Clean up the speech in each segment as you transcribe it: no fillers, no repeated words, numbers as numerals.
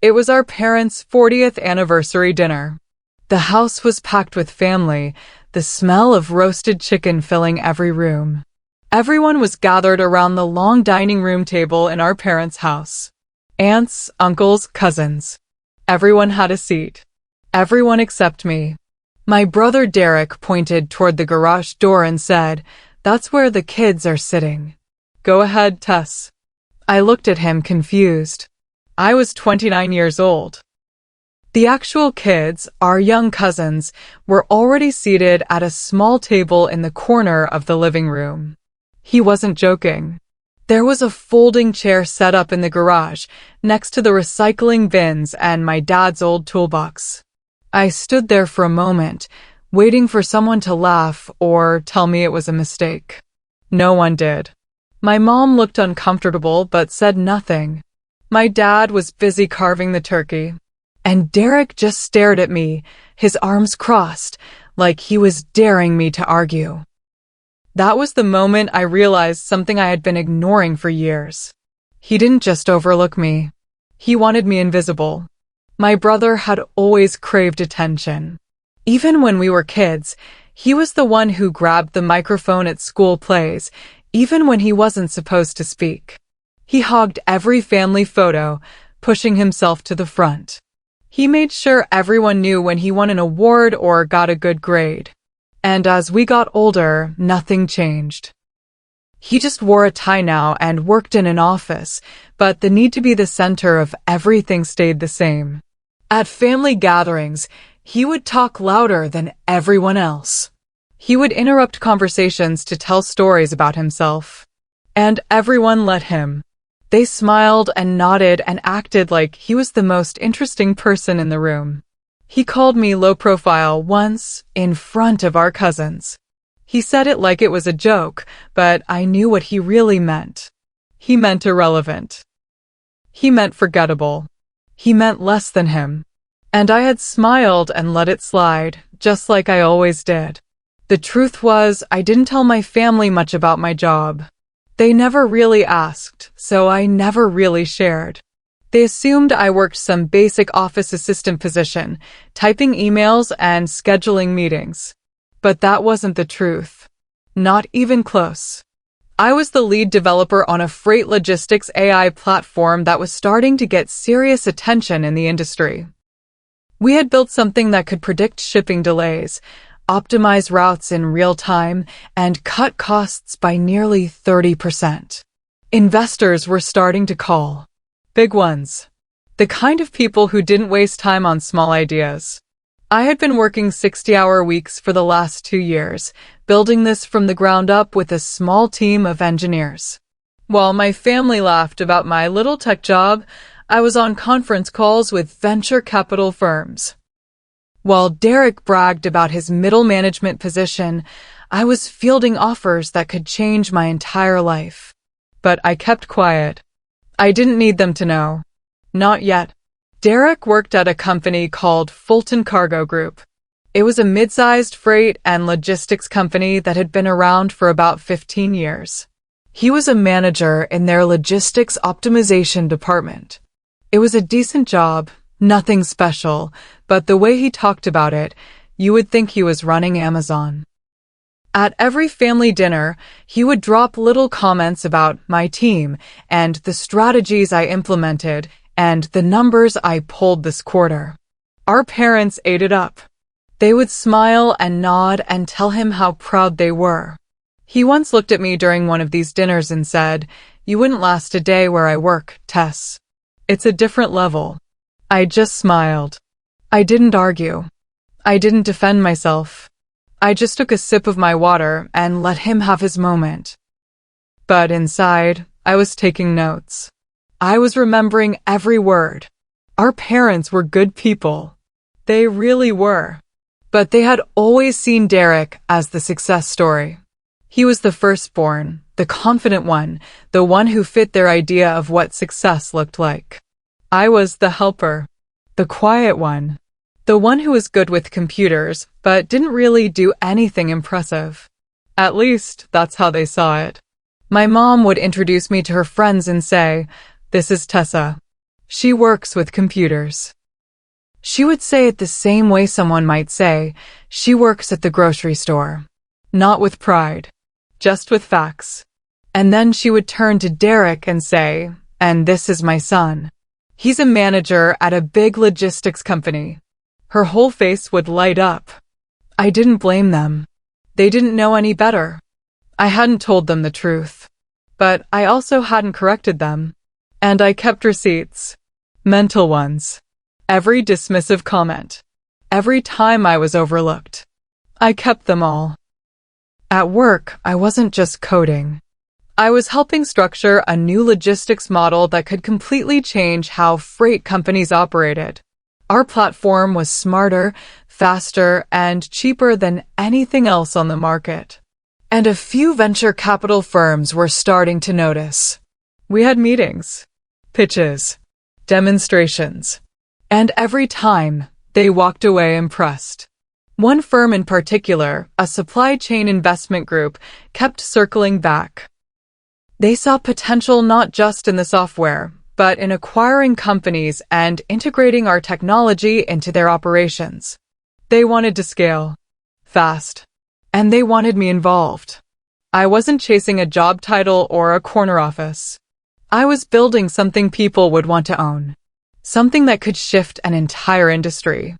It was our parents' 40th anniversary dinner. The house was packed with family, the smell of roasted chicken filling every room. Everyone was gathered around the long dining room table in our parents' house. Aunts, uncles, cousins. Everyone had a seat. Everyone except me. My brother Derek pointed toward the garage door and said, "That's where the kids are sitting." "Go ahead, Tess." I looked at him confused. I was 29 years old. The actual kids, our young cousins, were already seated at a small table in the corner of the living room. He wasn't joking. There was a folding chair set up in the garage, next to the recycling bins and my dad's old toolbox. I stood there for a moment, waiting for someone to laugh or tell me it was a mistake. No one did. My mom looked uncomfortable but said nothing. My dad was busy carving the turkey. And Derek just stared at me, his arms crossed, like he was daring me to argue. That was the moment I realized something I had been ignoring for years. He didn't just overlook me. He wanted me invisible. My brother had always craved attention. Even when we were kids, he was the one who grabbed the microphone at school plays, even when he wasn't supposed to speak. He hogged every family photo, pushing himself to the front. He made sure everyone knew when he won an award or got a good grade. And as we got older, nothing changed. He just wore a tie now and worked in an office, but the need to be the center of everything stayed the same. At family gatherings, he would talk louder than everyone else. He would interrupt conversations to tell stories about himself. And everyone let him. They smiled and nodded and acted like he was the most interesting person in the room. He called me low profile once, in front of our cousins. He said it like it was a joke, but I knew what he really meant. He meant irrelevant. He meant forgettable. He meant less than him. And I had smiled and let it slide, just like I always did. The truth was, I didn't tell my family much about my job. They never really asked, so I never really shared. They assumed I worked some basic office assistant position, typing emails and scheduling meetings. But that wasn't the truth. Not even close. I was the lead developer on a freight logistics AI platform that was starting to get serious attention in the industry. We had built something that could predict shipping delays, optimize routes in real time, and cut costs by nearly 30%. Investors were starting to call. Big ones. The kind of people who didn't waste time on small ideas. I had been working 60-hour weeks for the last 2 years, building this from the ground up with a small team of engineers. While my family laughed about my little tech job, I was on conference calls with venture capital firms. While Derek bragged about his middle management position, I was fielding offers that could change my entire life. But I kept quiet. I didn't need them to know. Not yet. Derek worked at a company called Fulton Cargo Group. It was a mid-sized freight and logistics company that had been around for about 15 years. He was a manager in their logistics optimization department. It was a decent job, nothing special, but the way he talked about it, you would think he was running Amazon. At every family dinner, he would drop little comments about my team and the strategies I implemented and the numbers I pulled this quarter. Our parents ate it up. They would smile and nod and tell him how proud they were. He once looked at me during one of these dinners and said, "You wouldn't last a day where I work, Tess. It's a different level." I just smiled. I didn't argue. I didn't defend myself. I just took a sip of my water and let him have his moment. But inside, I was taking notes. I was remembering every word. Our parents were good people. They really were. But they had always seen Derek as the success story. He was the firstborn, the confident one, the one who fit their idea of what success looked like. I was the helper, the quiet one, the one who was good with computers, but didn't really do anything impressive. At least, that's how they saw it. My mom would introduce me to her friends and say, "This is Tessa." She works with computers. She would say it the same way someone might say, she works at the grocery store. Not with pride, just with facts. And then she would turn to Derek and say, and this is my son. He's a manager at a big logistics company. Her whole face would light up. I didn't blame them. They didn't know any better. I hadn't told them the truth. But I also hadn't corrected them. And I kept receipts. Mental ones. Every dismissive comment. Every time I was overlooked. I kept them all. At work, I wasn't just coding. I was helping structure a new logistics model that could completely change how freight companies operated. Our platform was smarter, faster, and cheaper than anything else on the market. And a few venture capital firms were starting to notice. We had meetings, pitches, demonstrations. And every time, they walked away impressed. One firm in particular, a supply chain investment group, kept circling back. They saw potential not just in the software, but in acquiring companies and integrating our technology into their operations. They wanted to scale fast, and they wanted me involved. I wasn't chasing a job title or a corner office. I was building something people would want to own. Something that could shift an entire industry.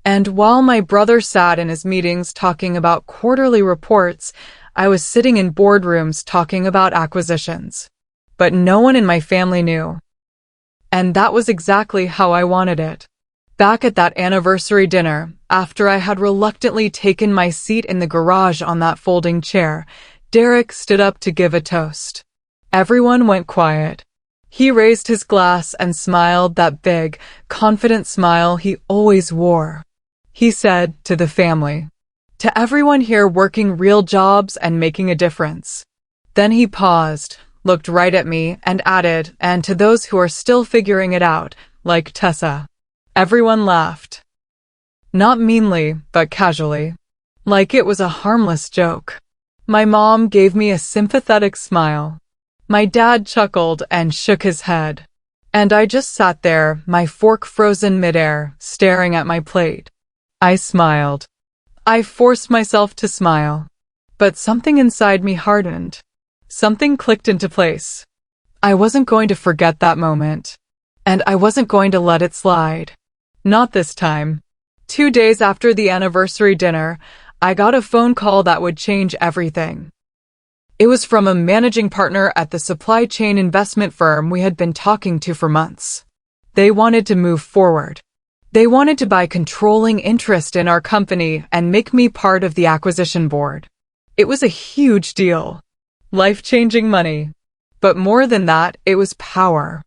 And while my brother sat in his meetings talking about quarterly reports, I was sitting in boardrooms talking about acquisitions. But no one in my family knew. And that was exactly how I wanted it. Back at that anniversary dinner, after I had reluctantly taken my seat in the garage on that folding chair, Derek stood up to give a toast. Everyone went quiet. He raised his glass and smiled that big, confident smile he always wore. He said to the family, to everyone here working real jobs and making a difference. Then he paused, looked right at me, and added, and to those who are still figuring it out, like Tessa. Everyone laughed. Not meanly, but casually. Like it was a harmless joke. My mom gave me a sympathetic smile. My dad chuckled and shook his head. And I just sat there, my fork frozen midair, staring at my plate. I smiled. I forced myself to smile. But something inside me hardened. Something clicked into place. I wasn't going to forget that moment. And I wasn't going to let it slide. Not this time. 2 days after the anniversary dinner, I got a phone call that would change everything. It was from a managing partner at the supply chain investment firm we had been talking to for months. They wanted to move forward. They wanted to buy controlling interest in our company and make me part of the acquisition board. It was a huge deal. Life-changing money. But more than that, it was power.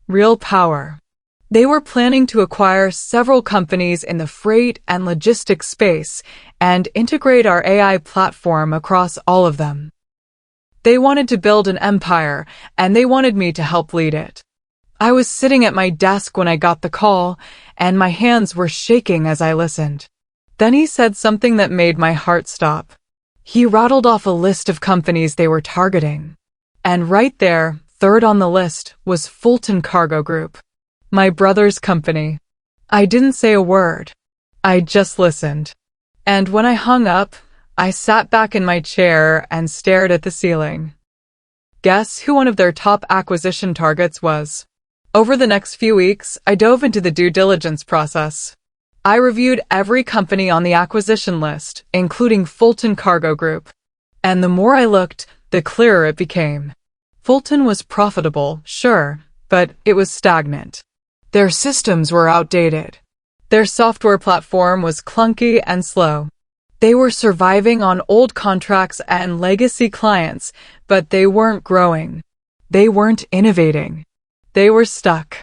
Real power. They were planning to acquire several companies in the freight and logistics space and integrate our AI platform across all of them. They wanted to build an empire, and they wanted me to help lead it. I was sitting at my desk when I got the call, and my hands were shaking as I listened. Then he said something that made my heart stop. He rattled off a list of companies they were targeting. And right there, third on the list, was Fulton Cargo Group. My brother's company. I didn't say a word. I just listened. And when I hung up, I sat back in my chair and stared at the ceiling. Guess who one of their top acquisition targets was? Over the next few weeks, I dove into the due diligence process. I reviewed every company on the acquisition list, including Fulton Cargo Group. And the more I looked, the clearer it became. Fulton was profitable, sure, but it was stagnant. Their systems were outdated. Their software platform was clunky and slow. They were surviving on old contracts and legacy clients, but they weren't growing. They weren't innovating. They were stuck.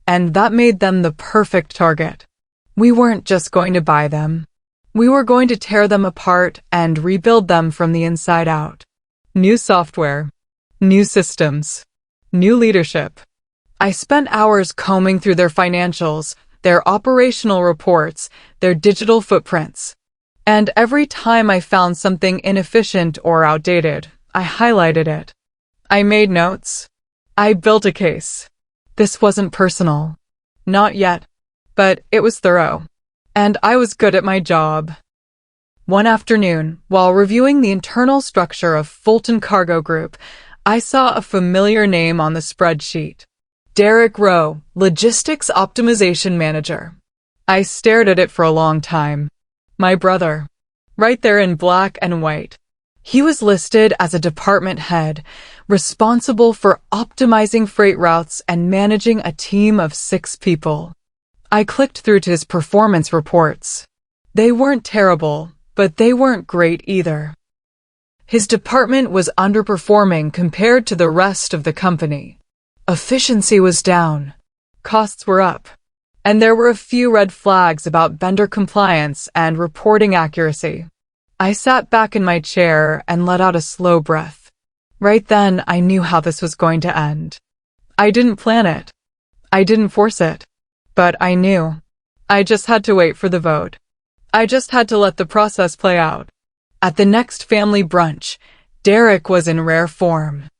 And that made them the perfect target. We weren't just going to buy them. We were going to tear them apart and rebuild them from the inside out. New software. New systems. New leadership. I spent hours combing through their financials, their operational reports, their digital footprints. And every time I found something inefficient or outdated, I highlighted it. I made notes. I built a case. This wasn't personal. Not yet. But it was thorough. And I was good at my job. One afternoon, while reviewing the internal structure of Fulton Cargo Group, I saw a familiar name on the spreadsheet. Derek Rowe, Logistics Optimization Manager. I stared at it for a long time. My brother. Right there in black and white. He was listed as a department head, responsible for optimizing freight routes and managing a team of 6 people. I clicked through to his performance reports. They weren't terrible, but they weren't great either. His department was underperforming compared to the rest of the company. Efficiency was down. Costs were up. And there were a few red flags about vendor compliance and reporting accuracy. I sat back in my chair and let out a slow breath. Right then, I knew how this was going to end. I didn't plan it. I didn't force it. But I knew. I just had to wait for the vote. I just had to let the process play out. At the next family brunch, Derek was in rare form.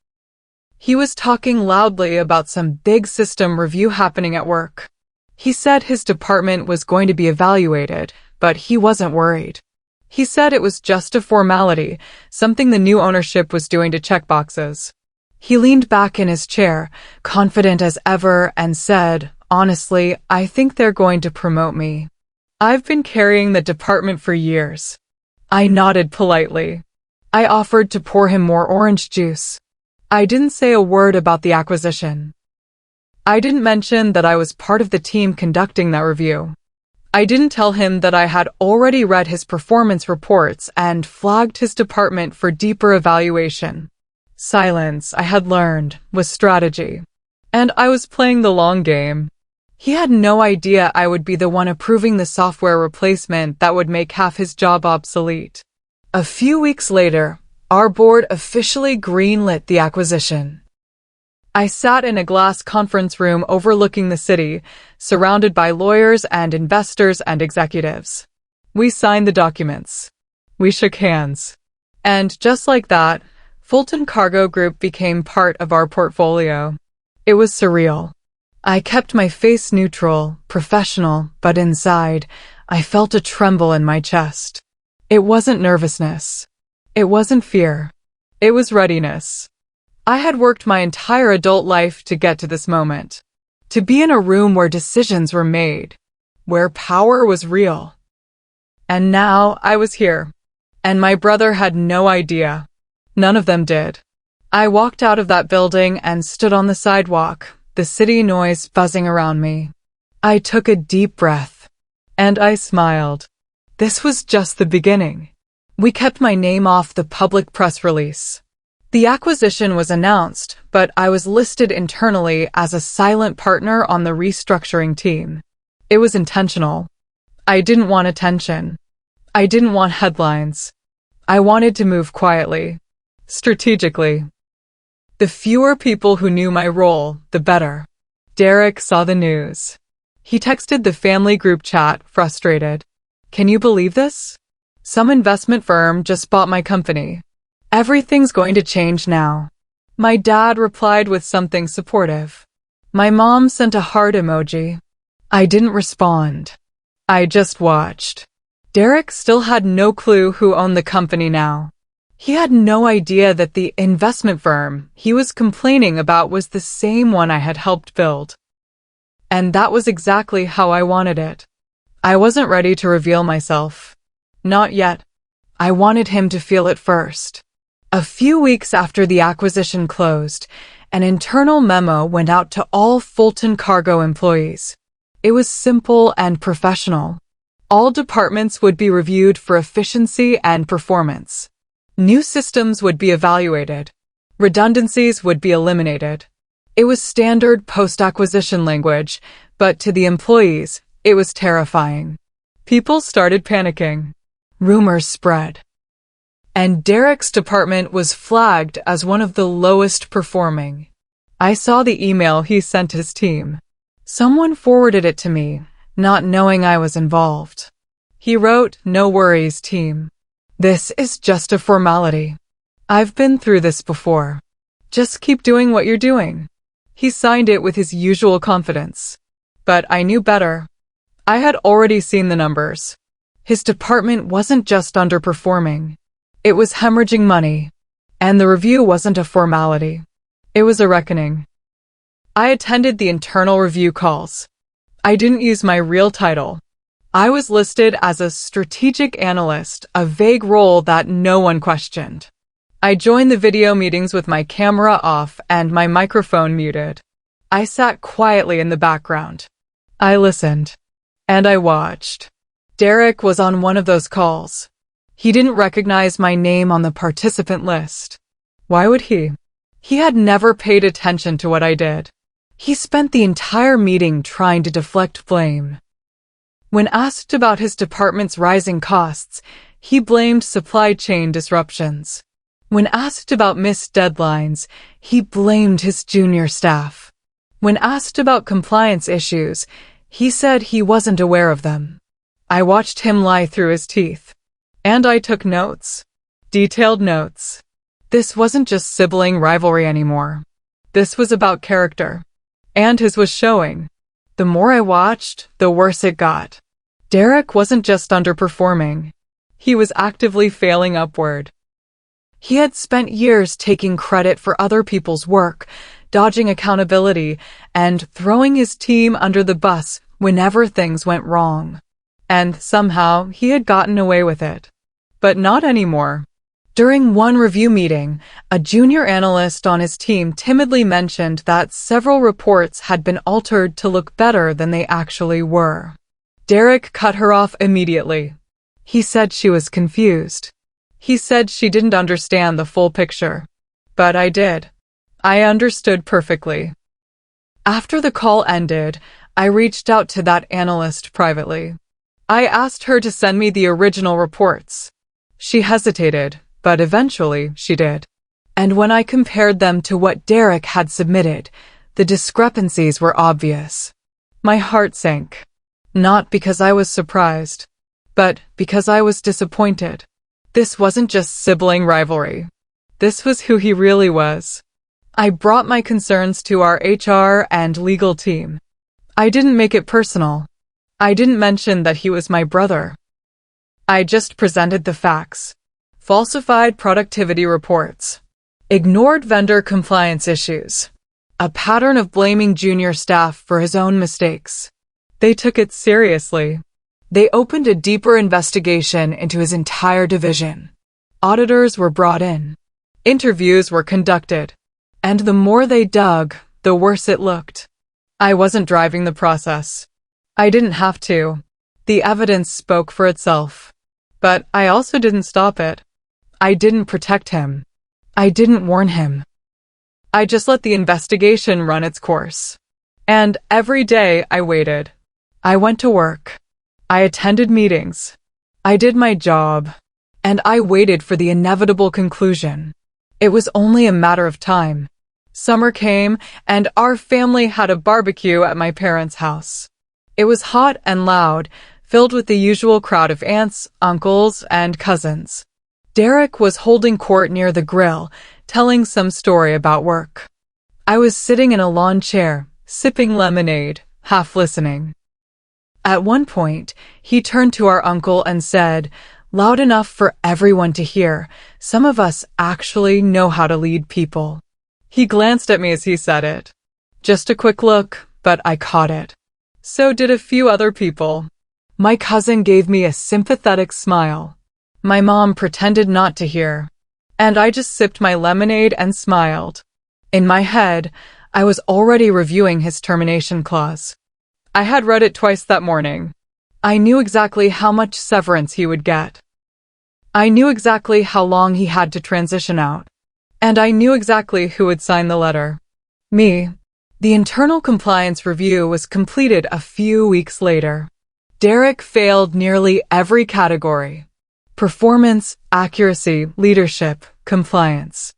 He was talking loudly about some big system review happening at work. He said his department was going to be evaluated, but he wasn't worried. He said it was just a formality, something the new ownership was doing to check boxes. He leaned back in his chair, confident as ever, and said, "Honestly, I think they're going to promote me. I've been carrying the department for years." I nodded politely. I offered to pour him more orange juice. I didn't say a word about the acquisition. I didn't mention that I was part of the team conducting that review. I didn't tell him that I had already read his performance reports and flagged his department for deeper evaluation. Silence, I had learned, was strategy. And I was playing the long game. He had no idea I would be the one approving the software replacement that would make half his job obsolete. A few weeks later, our board officially greenlit the acquisition. I sat in a glass conference room overlooking the city, surrounded by lawyers and investors and executives. We signed the documents. We shook hands. And just like that, Fulton Cargo Group became part of our portfolio. It was surreal. I kept my face neutral, professional, but inside, I felt a tremble in my chest. It wasn't nervousness. It wasn't fear. It was readiness. I had worked my entire adult life to get to this moment. To be in a room where decisions were made. Where power was real. And now I was here. And my brother had no idea. None of them did. I walked out of that building and stood on the sidewalk, the city noise buzzing around me. I took a deep breath. And I smiled. This was just the beginning. We kept my name off the public press release. The acquisition was announced, but I was listed internally as a silent partner on the restructuring team. It was intentional. I didn't want attention. I didn't want headlines. I wanted to move quietly, strategically. The fewer people who knew my role, the better. Derek saw the news. He texted the family group chat, frustrated. "Can you believe this? Some investment firm just bought my company. Everything's going to change now." My dad replied with something supportive. My mom sent a heart emoji. I didn't respond. I just watched. Derek still had no clue who owned the company now. He had no idea that the investment firm he was complaining about was the same one I had helped build. And that was exactly how I wanted it. I wasn't ready to reveal myself. Not yet. I wanted him to feel it first. A few weeks after the acquisition closed, an internal memo went out to all Fulton Cargo employees. It was simple and professional. All departments would be reviewed for efficiency and performance. New systems would be evaluated. Redundancies would be eliminated. It was standard post-acquisition language, but to the employees, it was terrifying. People started panicking. Rumors spread. And Derek's department was flagged as one of the lowest performing. I saw the email he sent his team. Someone forwarded it to me, not knowing I was involved. He wrote, "No worries, team. This is just a formality. I've been through this before. Just keep doing what you're doing." He signed it with his usual confidence. But I knew better. I had already seen the numbers. His department wasn't just underperforming. It was hemorrhaging money. And the review wasn't a formality. It was a reckoning. I attended the internal review calls. I didn't use my real title. I was listed as a strategic analyst, a vague role that no one questioned. I joined the video meetings with my camera off and my microphone muted. I sat quietly in the background. I listened. And I watched. Derek was on one of those calls. He didn't recognize my name on the participant list. Why would he? He had never paid attention to what I did. He spent the entire meeting trying to deflect blame. When asked about his department's rising costs, he blamed supply chain disruptions. When asked about missed deadlines, he blamed his junior staff. When asked about compliance issues, he said he wasn't aware of them. I watched him lie through his teeth. And I took notes. Detailed notes. This wasn't just sibling rivalry anymore. This was about character. And his was showing. The more I watched, the worse it got. Derek wasn't just underperforming. He was actively failing upward. He had spent years taking credit for other people's work, dodging accountability, and throwing his team under the bus whenever things went wrong. And somehow he had gotten away with it. But not anymore. During one review meeting, a junior analyst on his team timidly mentioned that several reports had been altered to look better than they actually were. Derek cut her off immediately. He said she was confused. He said she didn't understand the full picture. But I did. I understood perfectly. After the call ended, I reached out to that analyst privately. I asked her to send me the original reports. She hesitated, but eventually she did. And when I compared them to what Derek had submitted, the discrepancies were obvious. My heart sank. Not because I was surprised, but because I was disappointed. This wasn't just sibling rivalry. This was who he really was. I brought my concerns to our HR and legal team. I didn't make it personal. I didn't mention that he was my brother. I just presented the facts. Falsified productivity reports. Ignored vendor compliance issues. A pattern of blaming junior staff for his own mistakes. They took it seriously. They opened a deeper investigation into his entire division. Auditors were brought in. Interviews were conducted. And the more they dug, the worse it looked. I wasn't driving the process. I didn't have to. The evidence spoke for itself. But I also didn't stop it. I didn't protect him. I didn't warn him. I just let the investigation run its course. And every day I waited. I went to work. I attended meetings. I did my job. And I waited for the inevitable conclusion. It was only a matter of time. Summer came, and our family had a barbecue at my parents' house. It was hot and loud, filled with the usual crowd of aunts, uncles, and cousins. Derek was holding court near the grill, telling some story about work. I was sitting in a lawn chair, sipping lemonade, half listening. At one point, he turned to our uncle and said, loud enough for everyone to hear, "Some of us actually know how to lead people." He glanced at me as he said it. Just a quick look, but I caught it. So did a few other people. My cousin gave me a sympathetic smile. My mom pretended not to hear. And I just sipped my lemonade and smiled. In my head, I was already reviewing his termination clause. I had read it twice that morning. I knew exactly how much severance he would get. I knew exactly how long he had to transition out. And I knew exactly who would sign the letter. Me. The internal compliance review was completed a few weeks later. Derek failed nearly every category. Performance, accuracy, leadership, compliance.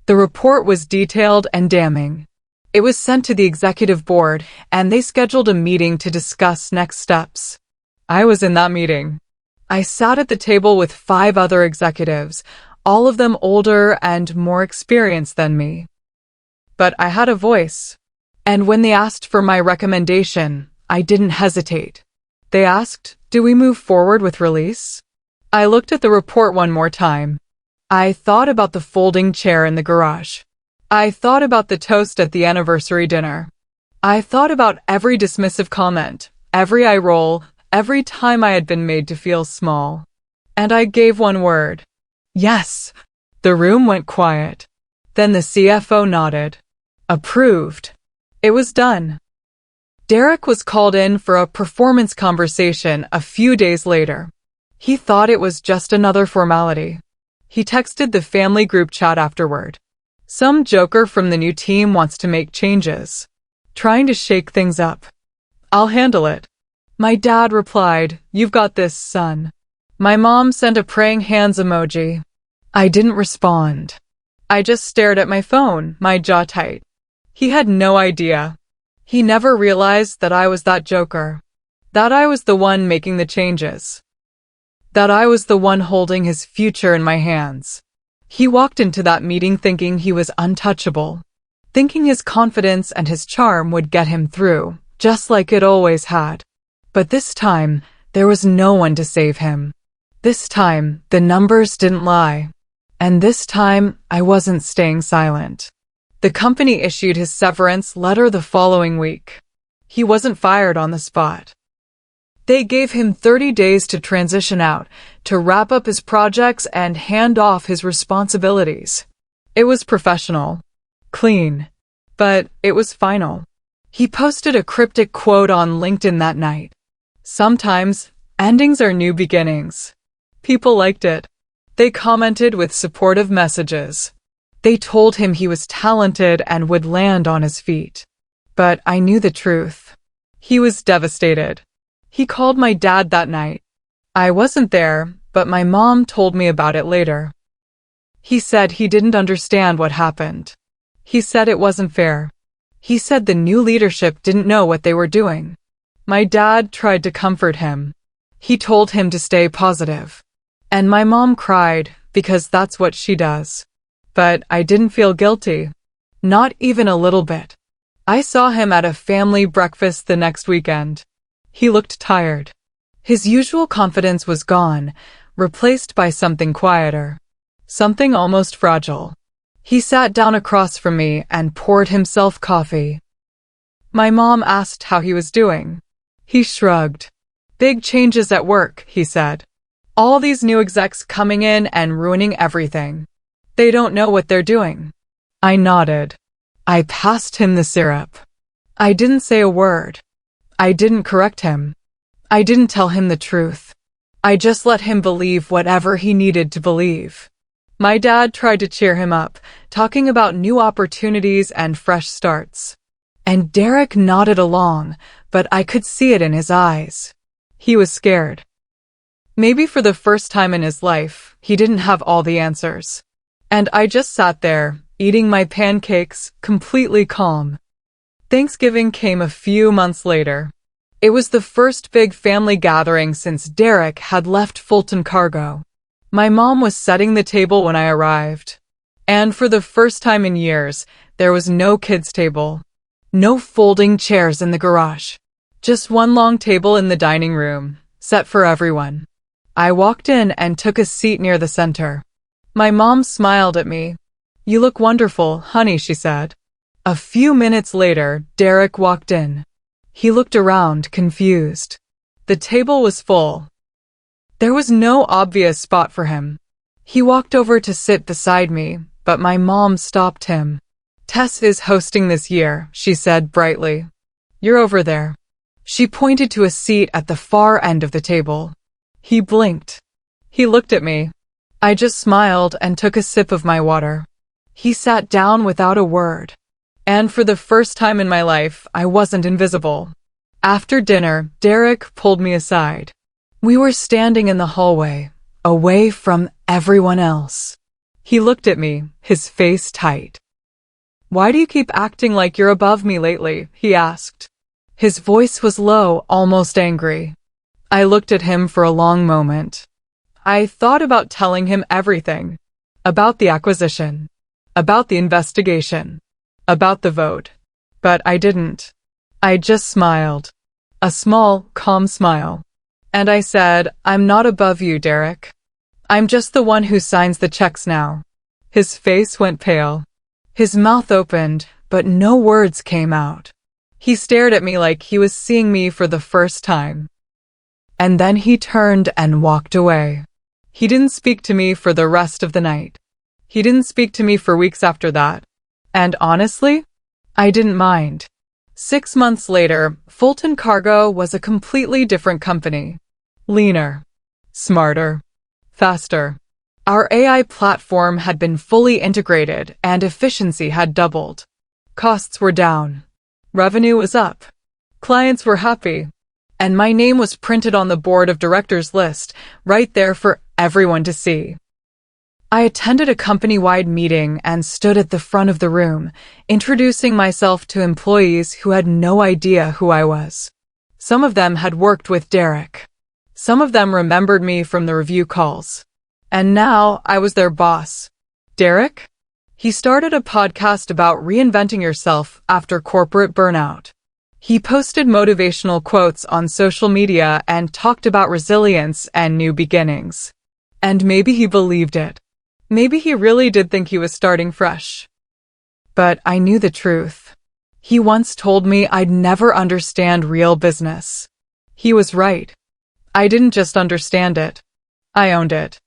The report was detailed and damning. It was sent to the executive board, and they scheduled a meeting to discuss next steps. I was in that meeting. I sat at the table with 5 other executives, all of them older and more experienced than me. But I had a voice. And when they asked for my recommendation, I didn't hesitate. They asked, "Do we move forward with release?" I looked at the report one more time. I thought about the folding chair in the garage. I thought about the toast at the anniversary dinner. I thought about every dismissive comment, every eye roll, every time I had been made to feel small. And I gave one word. Yes. The room went quiet. Then the CFO nodded. Approved. It was done. Derek was called in for a performance conversation a few days later. He thought it was just another formality. He texted the family group chat afterward. Some joker from the new team wants to make changes. Trying to shake things up. I'll handle it. My dad replied, "You've got this, son." My mom sent a praying hands emoji. I didn't respond. I just stared at my phone, my jaw tight. He had no idea. He never realized that I was that joker. That I was the one making the changes. That I was the one holding his future in my hands. He walked into that meeting thinking he was untouchable. Thinking his confidence and his charm would get him through, just like it always had. But this time, there was no one to save him. This time, the numbers didn't lie. And this time, I wasn't staying silent. The company issued his severance letter the following week. He wasn't fired on the spot. They gave him 30 days to transition out, to wrap up his projects and hand off his responsibilities. It was professional. Clean. But it was final. He posted a cryptic quote on LinkedIn that night. Sometimes, endings are new beginnings. People liked it. They commented with supportive messages. They told him he was talented and would land on his feet. But I knew the truth. He was devastated. He called my dad that night. I wasn't there, but my mom told me about it later. He said he didn't understand what happened. He said it wasn't fair. He said the new leadership didn't know what they were doing. My dad tried to comfort him. He told him to stay positive. And my mom cried, because that's what she does. But I didn't feel guilty. Not even a little bit. I saw him at a family breakfast the next weekend. He looked tired. His usual confidence was gone, replaced by something quieter. Something almost fragile. He sat down across from me and poured himself coffee. My mom asked how he was doing. He shrugged. Big changes at work, he said. All these new execs coming in and ruining everything. They don't know what they're doing. I nodded. I passed him the syrup. I didn't say a word. I didn't correct him. I didn't tell him the truth. I just let him believe whatever he needed to believe. My dad tried to cheer him up, talking about new opportunities and fresh starts. And Derek nodded along, but I could see it in his eyes. He was scared. Maybe for the first time in his life, he didn't have all the answers. And I just sat there, eating my pancakes, completely calm. Thanksgiving came a few months later. It was the first big family gathering since Derek had left Fulton Cargo. My mom was setting the table when I arrived. And for the first time in years, there was no kids' table. No folding chairs in the garage. Just one long table in the dining room, set for everyone. I walked in and took a seat near the center. My mom smiled at me. "You look wonderful, honey," she said. A few minutes later, Derek walked in. He looked around, confused. The table was full. There was no obvious spot for him. He walked over to sit beside me, but my mom stopped him. "Tess is hosting this year," she said brightly. "You're over there." She pointed to a seat at the far end of the table. He blinked. He looked at me. I just smiled and took a sip of my water. He sat down without a word. And for the first time in my life, I wasn't invisible. After dinner, Derek pulled me aside. We were standing in the hallway, away from everyone else. He looked at me, his face tight. "Why do you keep acting like you're above me lately?" he asked. His voice was low, almost angry. I looked at him for a long moment. I thought about telling him everything. About the acquisition. About the investigation. About the vote. But I didn't. I just smiled. A small, calm smile. And I said, I'm not above you, Derek. I'm just the one who signs the checks now. His face went pale. His mouth opened, but no words came out. He stared at me like he was seeing me for the first time. And then he turned and walked away. He didn't speak to me for the rest of the night. He didn't speak to me for weeks after that. And honestly, I didn't mind. 6 months later, Fulton Cargo was a completely different company. Leaner, smarter, faster. Our AI platform had been fully integrated and efficiency had doubled. Costs were down. Revenue was up. Clients were happy. And my name was printed on the board of directors list, right there for everyone to see. I attended a company-wide meeting and stood at the front of the room, introducing myself to employees who had no idea who I was. Some of them had worked with Derek. Some of them remembered me from the review calls. And now I was their boss. Derek? He started a podcast about reinventing yourself after corporate burnout. He posted motivational quotes on social media and talked about resilience and new beginnings. And maybe he believed it. Maybe he really did think he was starting fresh. But I knew the truth. He once told me I'd never understand real business. He was right. I didn't just understand it. I owned it.